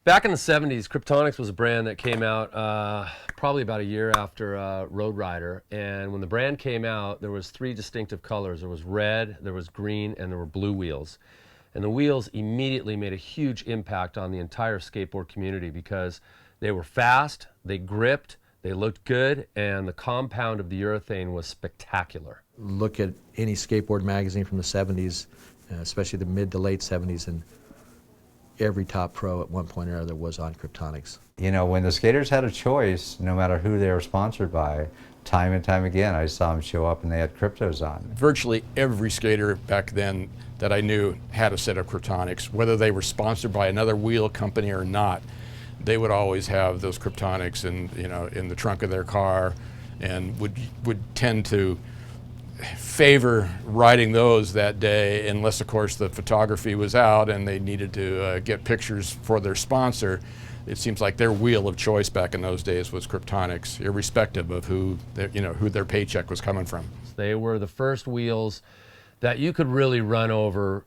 Back in the 70s, Kryptonics was a brand that came out probably about a year after Road Rider. And when the brand came out, there was three distinctive colors. There was red, there was green, and there were blue wheels. And the wheels immediately made a huge impact on the entire skateboard community because they were fast, they gripped, they looked good, and the compound of the urethane was spectacular. Look at any skateboard magazine from the 70s, especially the mid to late 70s, and every top pro at one point or another was on Kryptonics. You know, when the skaters had a choice, no matter who they were sponsored by, time and time again I saw them show up and they had Kryptos on. Virtually every skater back then that I knew had a set of Kryptonics, whether they were sponsored by another wheel company or not. They would always have those Kryptonics in the trunk of their car, and would tend to favor riding those that day, unless of course the photography was out and they needed to get pictures for their sponsor. It seems like their wheel of choice back in those days was Kryptonics, irrespective of who their paycheck was coming from. They were the first wheels that you could really run over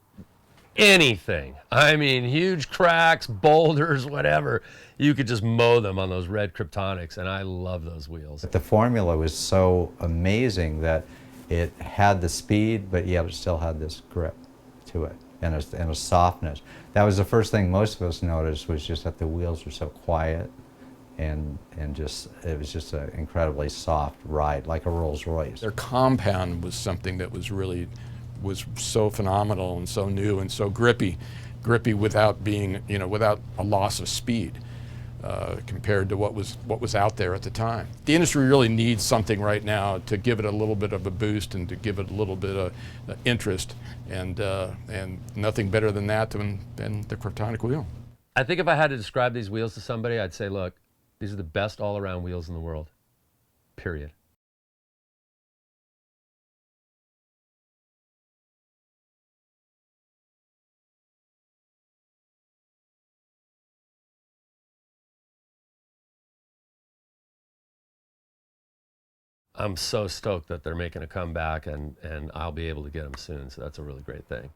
anything. I mean, huge cracks, boulders, whatever. You could just mow them on those red Kryptonics, and I love those wheels. The formula was so amazing that it had the speed, but yet it still had this grip to it and a softness. That was the first thing most of us noticed, was just that the wheels were so quiet and it was just an incredibly soft ride, like a Rolls Royce. Their compound was something that was so phenomenal and so new and so grippy without being, without a loss of speed. Compared to what was out there at the time. The industry really needs something right now to give it a little bit of a boost and to give it a little bit of interest, and nothing better than that than the Kryptonic wheel. I think if I had to describe these wheels to somebody, I'd say, look, these are the best all-around wheels in the world, period. I'm so stoked that they're making a comeback, and I'll be able to get them soon, so that's a really great thing.